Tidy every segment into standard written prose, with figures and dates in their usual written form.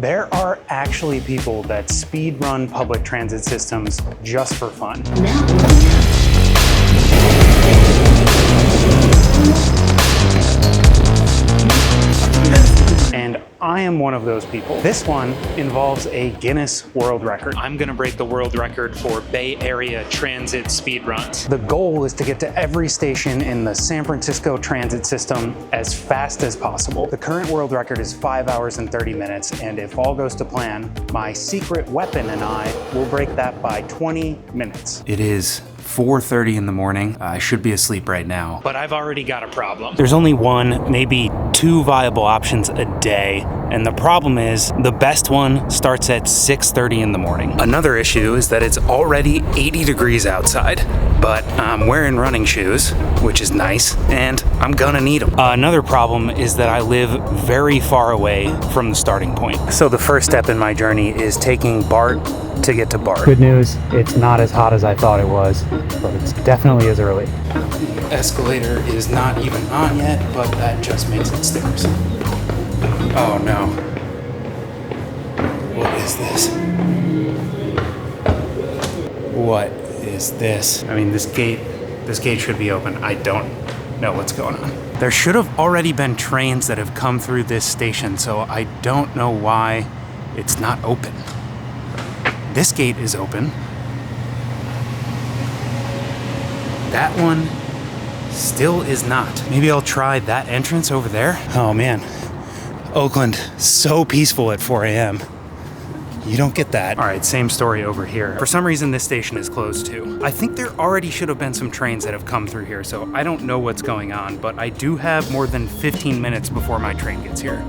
There are actually people that speed run public transit systems just for fun. And I am one of those people. This one involves a Guinness World Record. I'm gonna break the world record for Bay Area transit speed runs. The goal is to get to every station in the San Francisco transit system as fast as possible. The current world record is 5 hours and 30 minutes, and if all goes to plan, my secret weapon and I will break that by 20 minutes. It is 4:30 in the morning. I should be asleep right now. But I've already got a problem. There's only one, maybe two viable options a day. And the problem is the best one starts at 6:30 in the morning. Another issue is that it's already 80 degrees outside, but I'm wearing running shoes, which is nice, and I'm gonna need them. Another problem is that I live very far away from the starting point. So the first step in my journey is taking BART to get to BART. Good news, it's not as hot as I thought it was, but it's definitely as early. The escalator is not even on yet, but that just makes it stairs. Oh no. What is this? What is this? I mean, this gate should be open. I don't know what's going on. There should have already been trains that have come through this station, so I don't know why it's not open. This gate is open. That one still is not. Maybe I'll try that entrance over there. Oh man, Oakland, so peaceful at 4 a.m. You don't get that. All right, same story over here. For some reason, this station is closed too. I think there already should have been some trains that have come through here, so I don't know what's going on, but I do have more than 15 minutes before my train gets here.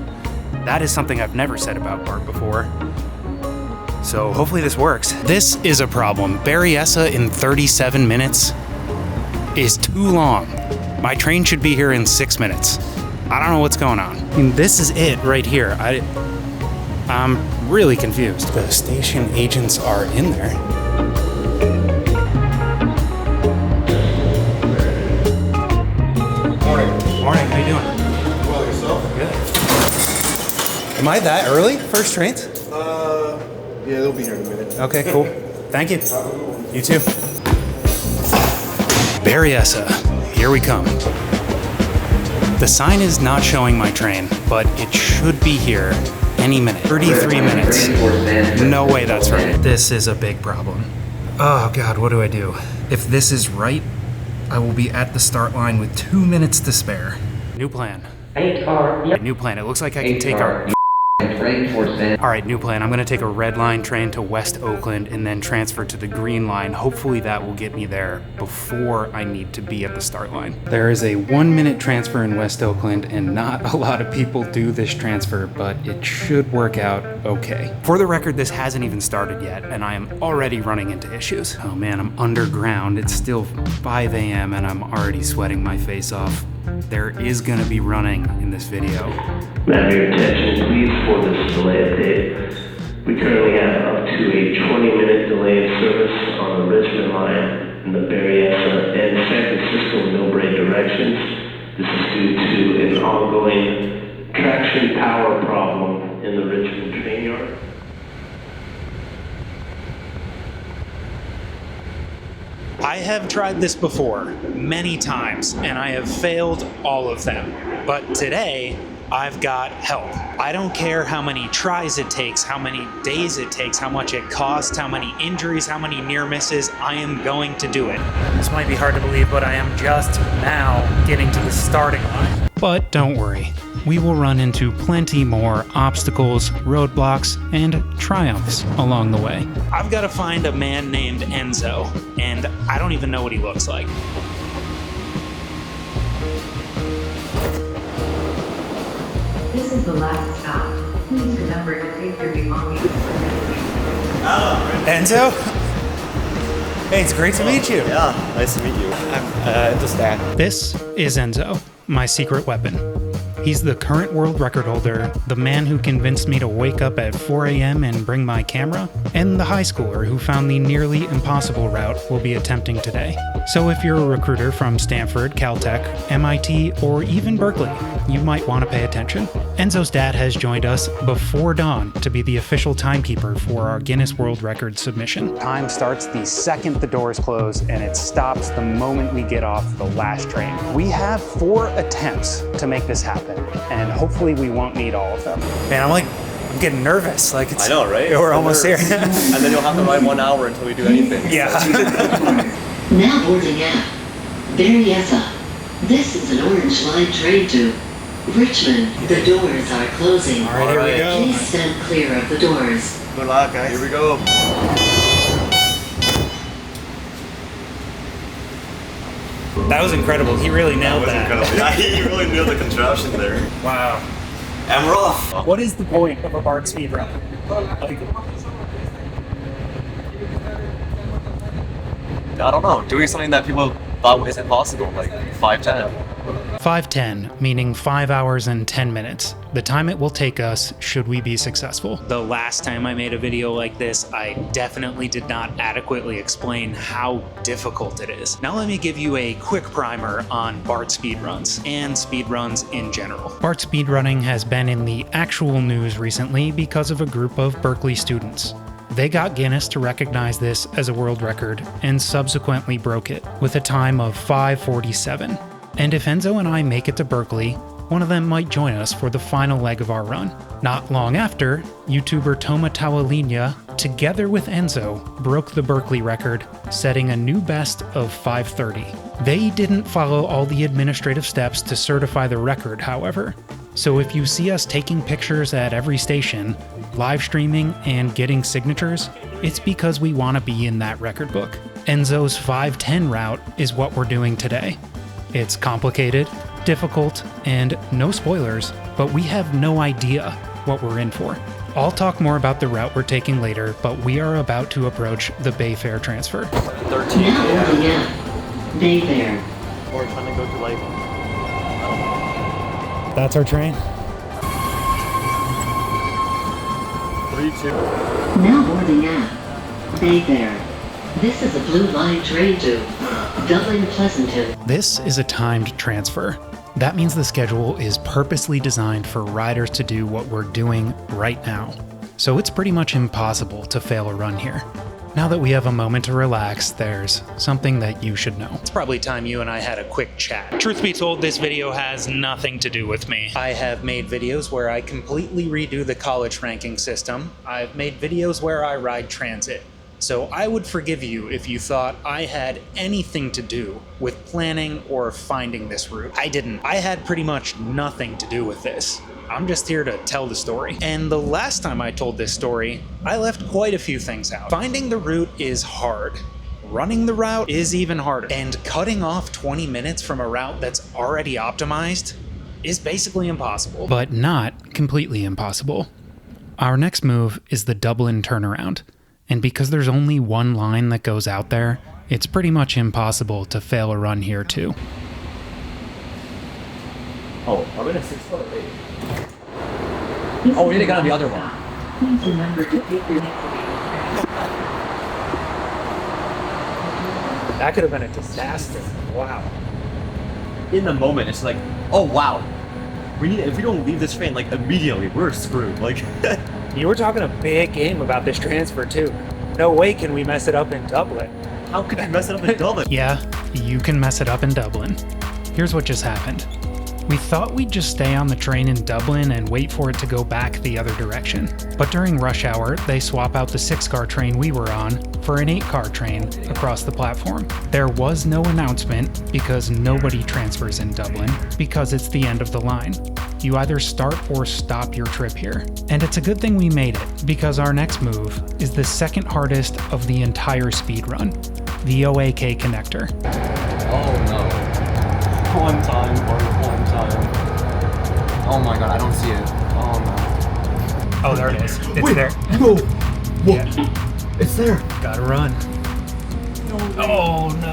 That is something I've never said about BART before. So hopefully this works. This is a problem. Berryessa in 37 minutes is too long. My train should be here in 6 minutes. I don't know what's going on. I mean, this is it right here. I'm really confused. The station agents are in there. Morning. Morning, how you doing? Well, yourself? Good. Am I that early? First trains? Yeah, they'll be here in a minute. Okay, cool. Thank you. You too. Berryessa, here we come. The sign is not showing my train, but it should be here any minute. 33 minutes. No way that's right. This is a big problem. Oh God, what do I do? If this is right, I will be at the start line with 2 minutes to spare. New plan. New plan. It looks like I can take our... All right, new plan. I'm gonna take a red line train to West Oakland and then transfer to the green line. Hopefully that will get me there before I need to be at the start line. There is a 1 minute transfer in West Oakland and not a lot of people do this transfer, but it should work out okay. For the record, this hasn't even started yet and I am already running into issues. Oh man, I'm underground. It's still 5 a.m. and I'm already sweating my face off. There is gonna be running in this video. May I have your attention, please, for this delay update. We currently have up to a 20-minute delay of service on the Richmond line in the Berryessa and San Francisco Millbrae directions. This is due to an ongoing traction power problem in the Richmond train yard. I have tried this before many times and I have failed all of them. But today, I've got help. I don't care how many tries it takes, how many days it takes, how much it costs, how many injuries, how many near misses, I am going to do it. This might be hard to believe, but I am just now getting to the starting line. But don't worry, we will run into plenty more obstacles, roadblocks, and triumphs along the way. I've got to find a man named Enzo, and I don't even know what he looks like. This is the last stop. Please remember to take your belongings. Enzo? Hey, it's great to meet you. Yeah, nice to meet you. I'm just that. This is Enzo, my secret weapon. He's the current world record holder, the man who convinced me to wake up at 4 a.m. and bring my camera, and the high schooler who found the nearly impossible route we'll be attempting today. So if you're a recruiter from Stanford, Caltech, MIT, or even Berkeley, you might want to pay attention. Enzo's dad has joined us before dawn to be the official timekeeper for our Guinness World Record submission. Time starts the second the doors close, and it stops the moment we get off the last train. We have 4 attempts to make this happen, and hopefully we won't need all of them. Man, I'm getting nervous. Like it's, I know, right? We're almost here. And then you'll have to ride 1 hour until we do anything. Yeah. Now boarding at Berryessa. This is an orange line train to Richmond. The doors are closing. All right, here we go. Please stand clear of the doors. Good luck, guys. Here we go. That was incredible. He really nailed that. Incredible. Yeah, he really nailed the contraption there. Wow. And we're off. What is the point of a BART speed run? I don't know. Doing something that people thought was impossible, like 5:10. 5:10, meaning 5 hours and 10 minutes. The time it will take us should we be successful. The last time I made a video like this, I definitely did not adequately explain how difficult it is. Now let me give you a quick primer on BART speedruns and speedruns in general. BART speedrunning has been in the actual news recently because of a group of Berkeley students. They got Guinness to recognize this as a world record and subsequently broke it with a time of 5:47. And if Enzo and I make it to Berkeley, one of them might join us for the final leg of our run. Not long after, YouTuber Toma Tawalinia, together with Enzo, broke the Berkeley record, setting a new best of 5:30. They didn't follow all the administrative steps to certify the record, however. So if you see us taking pictures at every station, live streaming, and getting signatures, it's because we want to be in that record book. Enzo's 5:10 route is what we're doing today. It's complicated, difficult, and no spoilers, but we have no idea what we're in for. I'll talk more about the route we're taking later, but we are about to approach the Bayfair transfer. 13. Now boarding at Bayfair. We're trying to go to like. That's our train. 3-2. Now boarding at Bayfair. This is a blue line train to Dublin Pleasanton. This is a timed transfer. That means the schedule is purposely designed for riders to do what we're doing right now. So it's pretty much impossible to fail a run here. Now that we have a moment to relax, there's something that you should know. It's probably time you and I had a quick chat. Truth be told, this video has nothing to do with me. I have made videos where I completely redo the college ranking system. I've made videos where I ride transit. So I would forgive you if you thought I had anything to do with planning or finding this route. I didn't. I had pretty much nothing to do with this. I'm just here to tell the story. And the last time I told this story, I left quite a few things out. Finding the route is hard. Running the route is even harder. And cutting off 20 minutes from a route that's already optimized is basically impossible. But not completely impossible. Our next move is the Dublin turnaround. And because there's only one line that goes out there, it's pretty much impossible to fail a run here too. Oh, are we in a 6-foot late? Oh, we need to get on the other one. Please remember to take your next. That could have been a disaster. Wow. In the moment, it's like, oh wow. If we don't leave this train like immediately, we're screwed. Like. You were talking a big game about this transfer too. No way can we mess it up in Dublin. How could you mess it up in Dublin? Yeah, you can mess it up in Dublin. Here's what just happened. We thought we'd just stay on the train in Dublin and wait for it to go back the other direction. But during rush hour, they swap out the 6-car train we were on for an 8-car train across the platform. There was no announcement because nobody transfers in Dublin because it's the end of the line. You either start or stop your trip here. And it's a good thing we made it because our next move is the second hardest of the entire speed run, the OAK connector. Oh no. One time. Oh my god, I don't see it. Oh no. Oh, there it is. It's Wait, there. No! Whoa! Yeah. It's there! Gotta run. Oh no.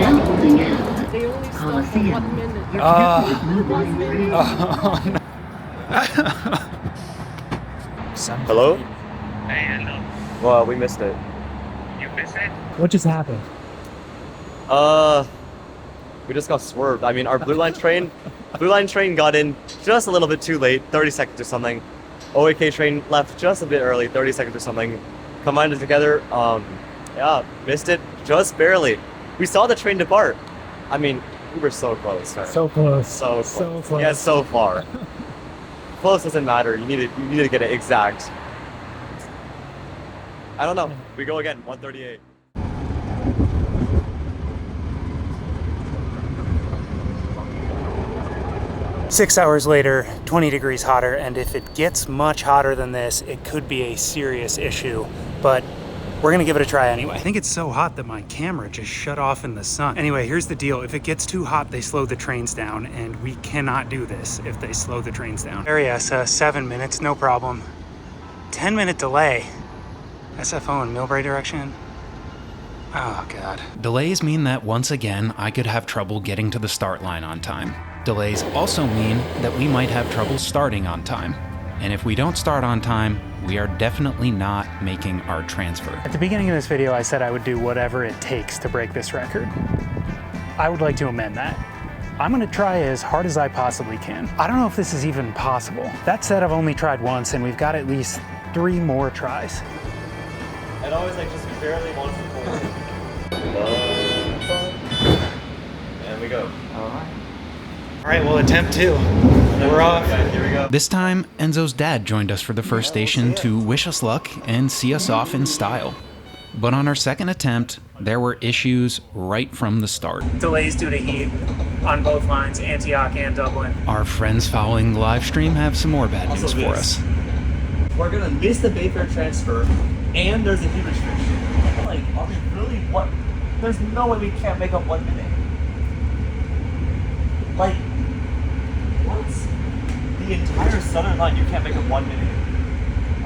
Now holding out Coliseum. Hello? Well, we missed it. What just happened? We just got swerved. I mean, our blue line train got in just a little bit too late, 30 seconds or something. OAK train left just a bit early, 30 seconds or something. Combined it together, yeah, missed it just barely. We saw the train depart. I mean, we were so close. So close. So close. So close. Yeah, so far. Close doesn't matter. You need to get it exact. I don't know. We go again, 138. 6 hours later, 20 degrees hotter, and if it gets much hotter than this, it could be a serious issue, but we're gonna give it a try anyway. I think it's so hot that my camera just shut off in the sun. Anyway, here's the deal. If it gets too hot, they slow the trains down, and we cannot do this if they slow the trains down. Ariasa, 7 minutes, no problem. 10-minute delay. SFO in Millbrae direction. Oh God. Delays mean that once again, I could have trouble getting to the start line on time. Delays also mean that we might have trouble starting on time. And if we don't start on time, we are definitely not making our transfer. At the beginning of this video, I said I would do whatever it takes to break this record. I would like to amend that. I'm gonna try as hard as I possibly can. I don't know if this is even possible. That said, I've only tried once and we've got at least 3 more tries. And always like just barely wants to pull it. And we go. All right, well, attempt 2. We're off. Here we go. This time, Enzo's dad joined us for the first station to wish us luck and see us off in style. But on our second attempt, there were issues right from the start. Delays due to heat on both lines, Antioch and Dublin. Our friends following the live stream have some more bad news for us. We're gonna miss the Bayfair transfer, and there's a heat restriction. Like, are we really what? There's no way we can't make up 1 minute. Like, what? The entire southern line, you can't make up 1 minute.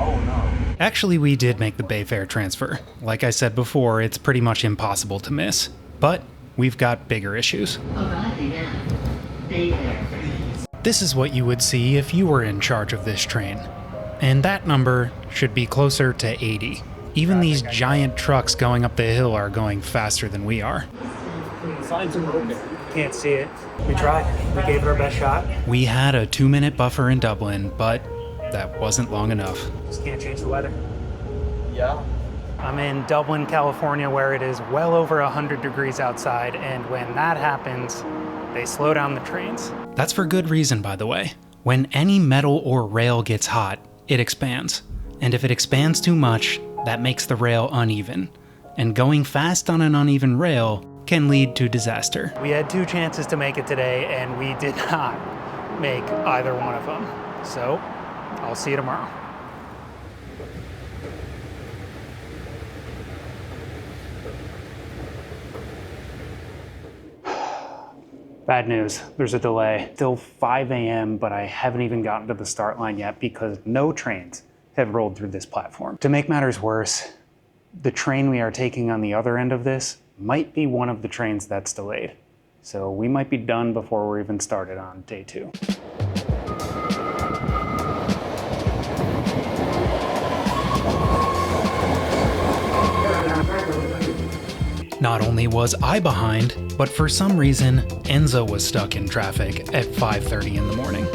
Oh no. Actually, we did make the Bayfair transfer. Like I said before, it's pretty much impossible to miss. But we've got bigger issues. Arriving at Bayfair. This is what you would see if you were in charge of this train. And that number should be closer to 80. Even these giant trucks going up the hill are going faster than we are. Signs are broken. Can't see it. We tried. We gave it our best shot. We had a 2-minute buffer in Dublin, but that wasn't long enough. Just can't change the weather. Yeah. I'm in Dublin, California, where it is well over 100 degrees outside, and when that happens, they slow down the trains. That's for good reason, by the way. When any metal or rail gets hot, it expands. And if it expands too much, that makes the rail uneven. And going fast on an uneven rail can lead to disaster. We had 2 chances to make it today, and we did not make either one of them. So, I'll see you tomorrow. Bad news, there's a delay. Still 5 a.m., but I haven't even gotten to the start line yet because no trains have rolled through this platform. To make matters worse, the train we are taking on the other end of this might be one of the trains that's delayed. So we might be done before we're even started on day 2. Not only was I behind, but for some reason, Enzo was stuck in traffic at 5:30 in the morning.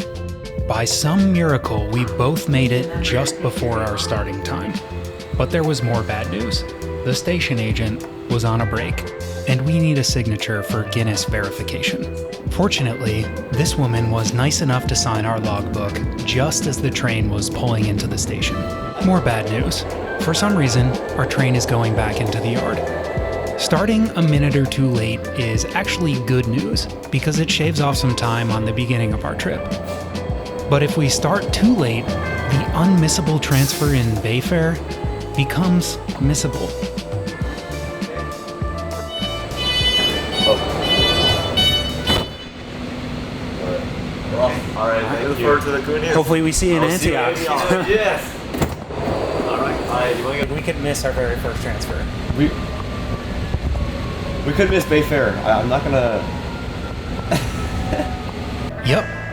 By some miracle, we both made it just before our starting time. But there was more bad news. The station agent was on a break, and we need a signature for Guinness verification. Fortunately, this woman was nice enough to sign our logbook just as the train was pulling into the station. More bad news. For some reason, our train is going back into the yard. Starting a minute or 2 late is actually good news because it shaves off some time on the beginning of our trip. But if we start too late, the unmissable transfer in Bayfair becomes missable. Alright, look forward to the good news. Hopefully we see you in Antioch. Yes! Alright, We could miss our very first transfer. we could miss Bayfair. I'm not gonna...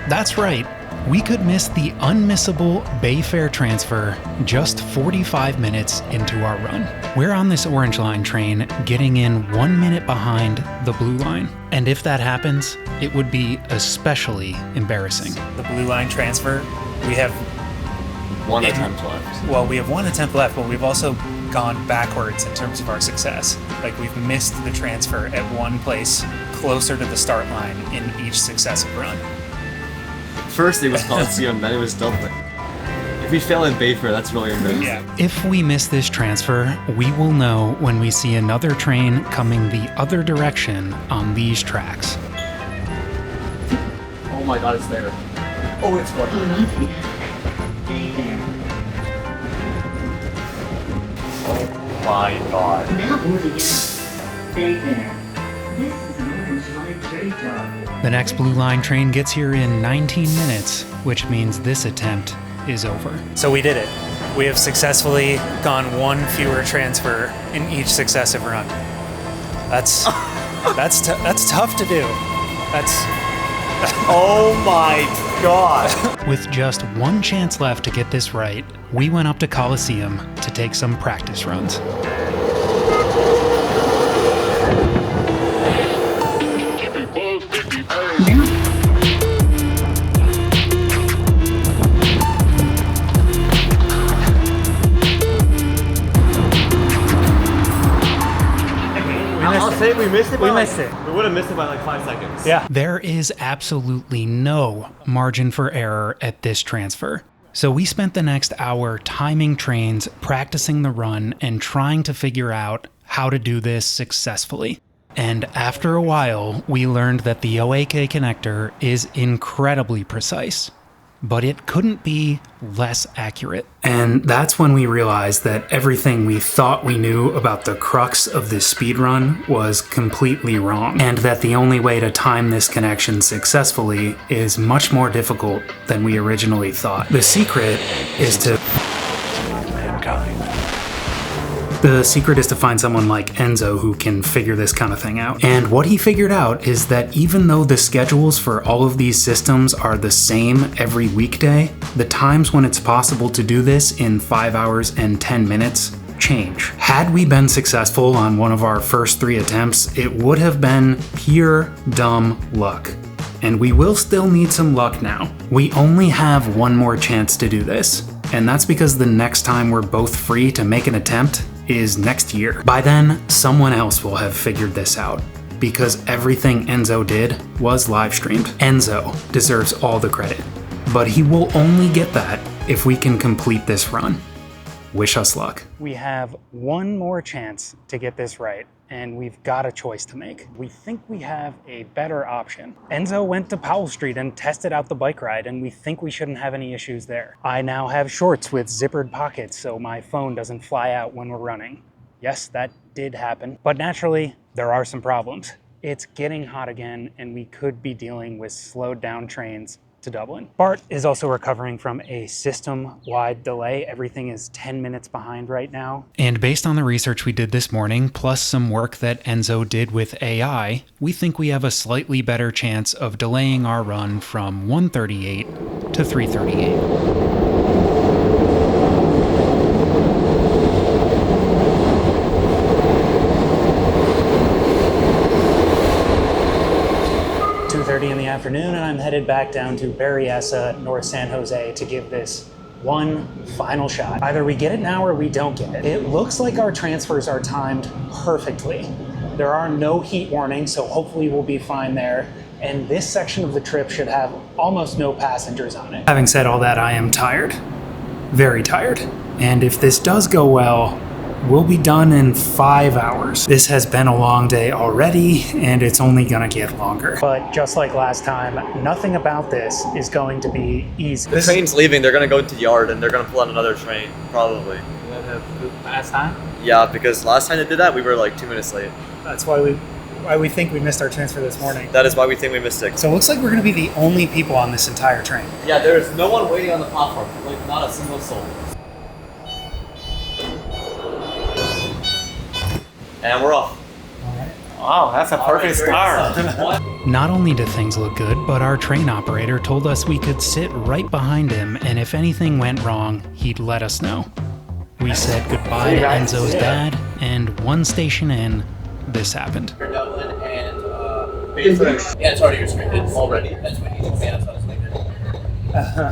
That's right. We could miss the unmissable Bay Fare transfer just 45 minutes into our run. We're on this Orange Line train, getting in 1 minute behind the Blue Line. And if that happens, it would be especially embarrassing. The Blue Line transfer, we have One attempt left. Well, we have one attempt left, but we've also gone backwards in terms of our success. Like, we've missed the transfer at one place closer to the start line in each successive run. First it was Coliseum, then it was Dublin. If we fail in Bayfair, that's really embarrassing. Yeah. If we miss this transfer, we will know when we see another train coming the other direction on these tracks. Oh my god, it's there. Oh, it's what? Boarding F. Stay there. Oh my god. Now boarding F. Stay there. This is an Orange Line train job. The next Blue Line train gets here in 19 minutes, which means this attempt is over. So we did it. We have successfully gone one fewer transfer in each successive run. That's tough to do. Oh my god. With just one chance left to get this right, we went up to Coliseum to take some practice runs. I'll say we missed it. We missed it. We would have missed it by like 5 seconds. Yeah. There is absolutely no margin for error at this transfer. So we spent the next hour timing trains, practicing the run, and trying to figure out how to do this successfully. And after a while, we learned that the OAK connector is incredibly precise, but it couldn't be less accurate. And that's when we realized that everything we thought we knew about the crux of this speedrun was completely wrong, and that the only way to time this connection successfully is much more difficult than we originally thought. The secret is to find someone like Enzo who can figure this kind of thing out. And what he figured out is that even though the schedules for all of these systems are the same every weekday, the times when it's possible to do this in 5 hours and 10 minutes change. Had we been successful on one of our first 3 attempts, it would have been pure dumb luck. And we will still need some luck now. We only have one more chance to do this, and that's because the next time we're both free to make an attempt is next year. By then, someone else will have figured this out, because everything Enzo did was live streamed. Enzo deserves all the credit, but he will only get that if we can complete this run. Wish us luck. We have one more chance to get this right, and we've got a choice to make. We think we have a better option. Enzo went to Powell Street and tested out the bike ride, and we think we shouldn't have any issues there. I now have shorts with zippered pockets so my phone doesn't fly out when we're running. Yes, that did happen, but naturally, there are some problems. It's getting hot again, and we could be dealing with slowed down trains to Dublin. Bart is also recovering from a system-wide delay. Everything is 10 minutes behind right now. And based on the research we did this morning, plus some work that Enzo did with AI, we think we have a slightly better chance of delaying our run from 1:38 to 3:38. 2:30 in the afternoon, and I'm headed back down to Berryessa, North San Jose, to give this one final shot. Either we get it now or we don't get it. It looks like our transfers are timed perfectly. There are no heat warnings, so hopefully we'll be fine there. And this section of the trip should have almost no passengers on it. Having said all that, I am tired. Very tired. And if this does go well, we'll be done in 5 hours. This has been a long day already, and it's only gonna get longer. But just like last time, nothing about this is going to be easy. The train's leaving, they're gonna go into the yard and they're gonna pull on another train, probably. Last time? Yeah, because last time they did that, we were like 2 minutes late. That's why we think we missed our transfer this morning. That is why we think we missed it. So it looks like we're gonna be the only people on this entire train. Yeah, there is no one waiting on the platform, like not a single soul. And we're off. Wow, that's a perfect start. Not only did things look good, but our train operator told us we could sit right behind him, and if anything went wrong, he'd let us know. We said goodbye to Enzo's dad, and one station in, this happened. Dublin and Boniface. Yeah, it's already restricted already. That's what he's saying. That's what I was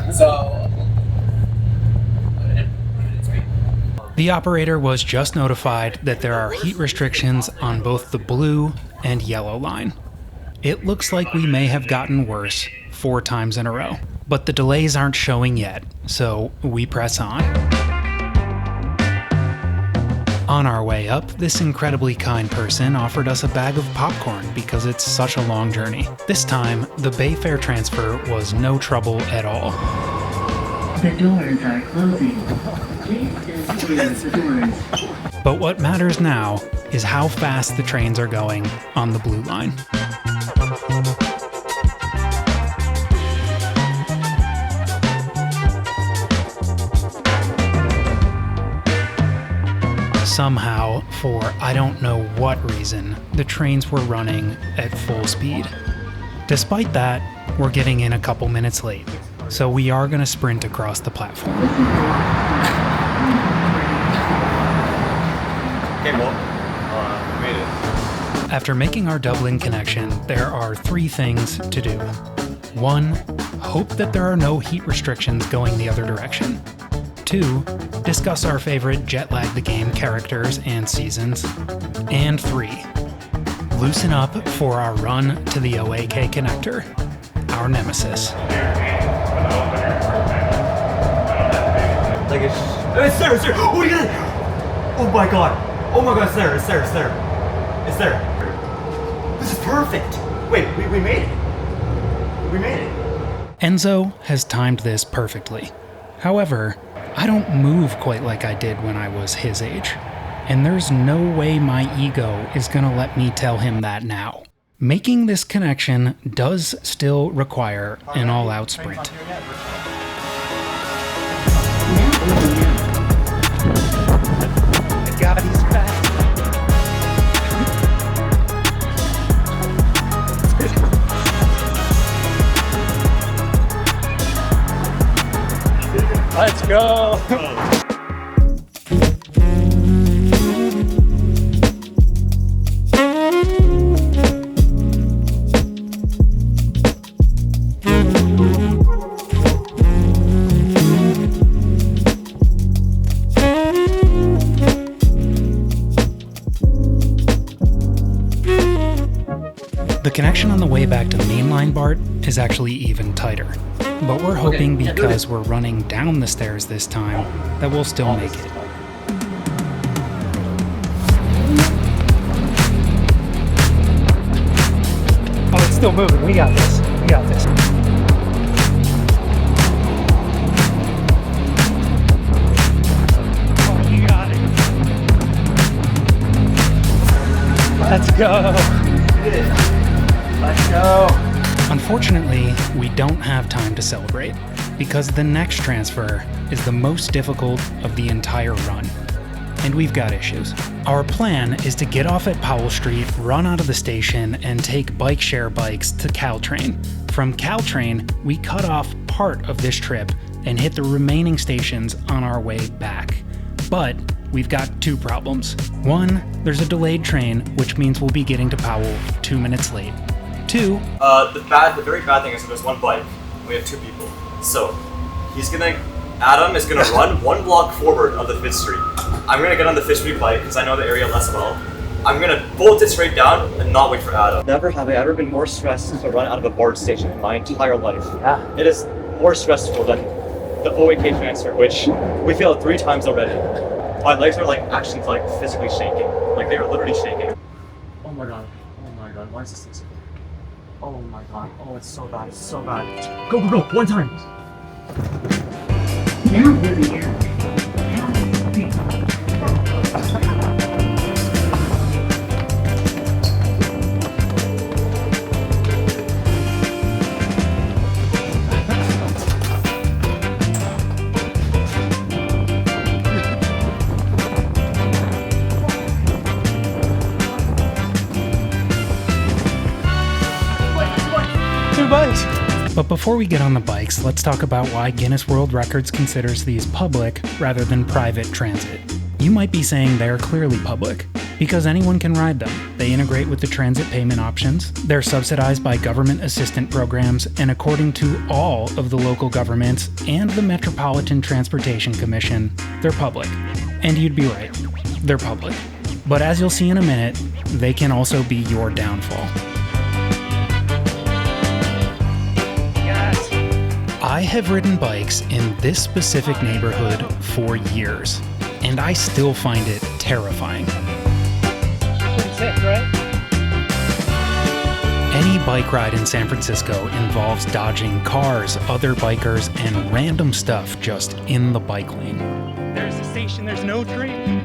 thinking. So. The operator was just notified that there are heat restrictions on both the blue and yellow line. It looks like we may have gotten worse 4 times in a row, but the delays aren't showing yet, so we press on. On our way up, this incredibly kind person offered us a bag of popcorn because it's such a long journey. This time, the Bay Fare transfer was no trouble at all. The doors are closing. Please stand clear of the doors. But what matters now is how fast the trains are going on the blue line. Somehow, for I don't know what reason, the trains were running at full speed. Despite that, we're getting in a couple minutes late, so we are going to sprint across the platform. Okay, well, we made it. After making our Dublin connection, there are 3 things to do. 1, hope that there are no heat restrictions going the other direction. 2, discuss our favorite Jet Lag the Game characters and seasons. And 3, loosen up for our run to the OAK connector, our nemesis. Like it's there, it's there. Oh my god! Oh my god, it's there, it's there, it's there. It's there. This is perfect. Wait, we made it. We made it. Enzo has timed this perfectly. However, I don't move quite like I did when I was his age. And there's no way my ego is gonna let me tell him that now. Making this connection does still require an all-out sprint. God, he's fast. Let's go. The connection on the way back to mainline BART is actually even tighter. But we're hoping because we're running down the stairs this time that we'll still make it. Oh, it's still moving. We got this. We got this. Oh, you got it. Let's go. Let's go. Unfortunately, we don't have time to celebrate, because the next transfer is the most difficult of the entire run, and we've got issues. Our plan is to get off at Powell Street, run out of the station, and take bike share bikes to Caltrain. From Caltrain, we cut off part of this trip and hit the remaining stations on our way back. But we've got 2 problems. 1, there's a delayed train, which means we'll be getting to Powell 2 minutes late. 2, The very bad thing is that there's 1 bike. We have 2 people. So, Adam is gonna run 1 block forward of the 5th Street. I'm gonna get on the 5th Street bike because I know the area less well. I'm gonna bolt it straight down and not wait for Adam. Never have I ever been more stressed to run out of a BART station in my entire life. Yeah. It is more stressful than the OAK transfer, which we failed 3 times already. My legs are actually physically shaking. They are literally shaking. Oh my god, why is this thing so bad? Oh my god, oh it's so bad, it's so bad. Go, 1 time! Now moving out. But before we get on the bikes, let's talk about why Guinness World Records considers these public rather than private transit. You might be saying they're clearly public, because anyone can ride them. They integrate with the transit payment options, they're subsidized by government assistance programs, and according to all of the local governments and the Metropolitan Transportation Commission, they're public. And you'd be right, they're public. But as you'll see in a minute, they can also be your downfall. I have ridden bikes in this specific neighborhood for years, and I still find it terrifying. Pretty sick, right? Any bike ride in San Francisco involves dodging cars, other bikers, and random stuff just in the bike lane. There's the station, there's no train.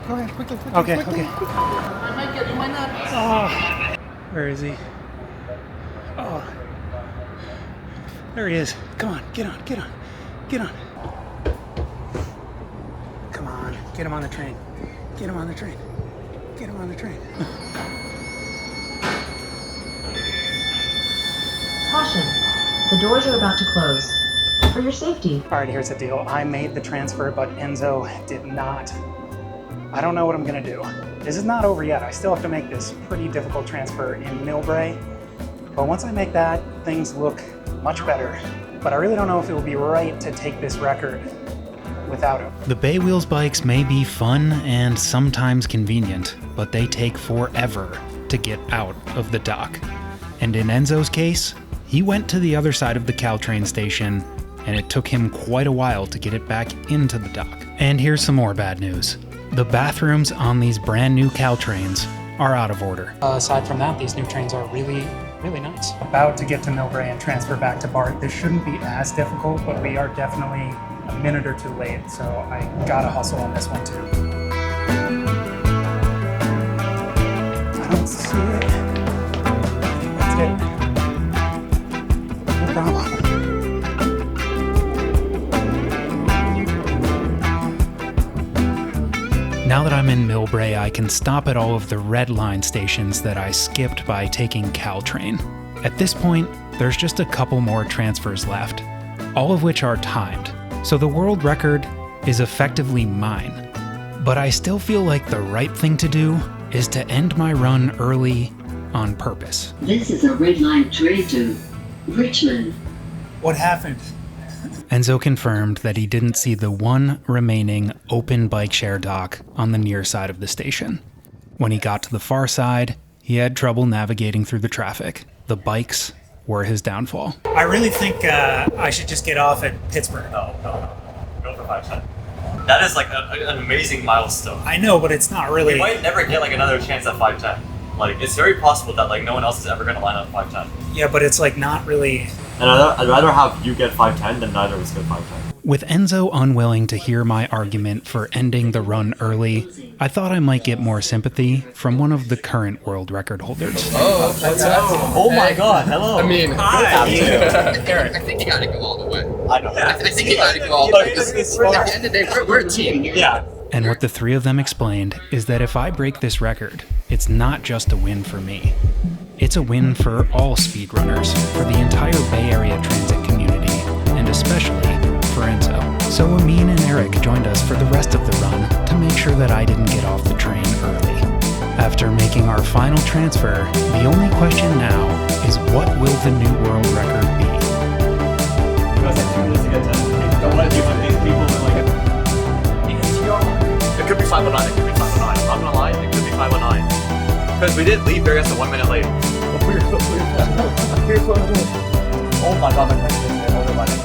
Go ahead, quickly. Okay. You might get, you might not. Oh, where is he? Oh, there he is. Come on, get on. Come on, get him on the train. Get him on the train. Caution. The doors are about to close. For your safety. All right, here's the deal. I made the transfer, but Enzo did not. I don't know what I'm gonna do. This is not over yet. I still have to make this pretty difficult transfer in Millbrae. But once I make that, things look much better. But I really don't know if it will be right to take this record without him. The Bay Wheels bikes may be fun and sometimes convenient, but they take forever to get out of the dock. And in Enzo's case, he went to the other side of the Caltrain station, and it took him quite a while to get it back into the dock. And here's some more bad news. The bathrooms on these brand new Caltrains are out of order. Aside from that, these new trains are really nice. About to get to Millbrae and transfer back to BART. This shouldn't be as difficult, but we are definitely a minute or two late, so I gotta hustle on this one too. I don't see it. That's it. No problem. Now that I'm in Millbrae, I can stop at all of the red line stations that I skipped by taking Caltrain. At this point, there's just a couple more transfers left, all of which are timed, so the world record is effectively mine. But I still feel like the right thing to do is to end my run early on purpose. This is a red line train to Richmond. What happened? Enzo confirmed that he didn't see the one remaining open bike share dock on the near side of the station. When he got to the far side, he had trouble navigating through the traffic. The bikes were his downfall. I really think I should just get off at Pittsburgh. No. Go for 510. That is like an amazing milestone. I know, but it's not really. You might never get like another chance at 510. Like, it's very possible that like no one else is ever gonna line up 510. Yeah, but it's like not really. And I'd rather have you get 510 than neither of us get 510. With Enzo unwilling to hear my argument for ending the run early, I thought I might get more sympathy from one of the current world record holders. Oh, that's Oh my god, hello. I mean, hi. Eric, I think you gotta go all the way. I know. I think you gotta go all the way. At the end of the day, we're a team. Yeah. And what the three of them explained is that if I break this record, it's not just a win for me. It's a win for all speedrunners, for the entire Bay Area transit community, and especially for Enzo. So Ameen and Eric joined us for the rest of the run to make sure that I didn't get off the train early. After making our final transfer, the only question now is what will the new world record be? Don't want to do one of these people that like it could be 509, it could be 509. I'm gonna lie, it could be 509. Because we did leave Vegas 1 minute late. Oh my god, my friends, they're running.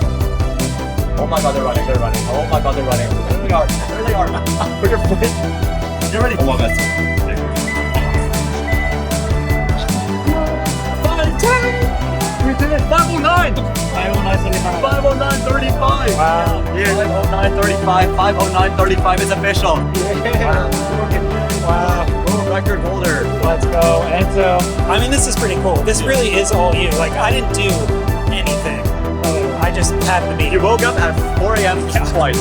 Oh my god, they're running. Oh my god, they're running. There they are. Put your foot. Get ready. Oh my god. 510! We did it! 509! 509.35! Wow. Yeah, 509.35. 509.35 is official. Wow. World record holder. Let's go, Enzo. I mean, this is pretty cool. This really is all you. Like, I didn't do anything. I just happened to be You here. woke up at 4 a.m. twice.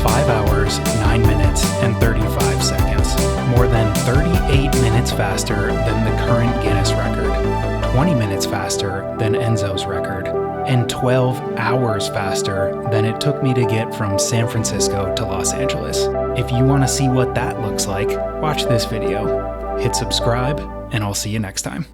5 hours, 9 minutes, and 35 seconds. more than 38 minutes faster than the current Guinness record, 20 minutes faster than Enzo's record, and 12 hours faster than it took me to get from San Francisco to Los Angeles. If you want to see what that looks like, watch this video. Hit subscribe, and I'll see you next time.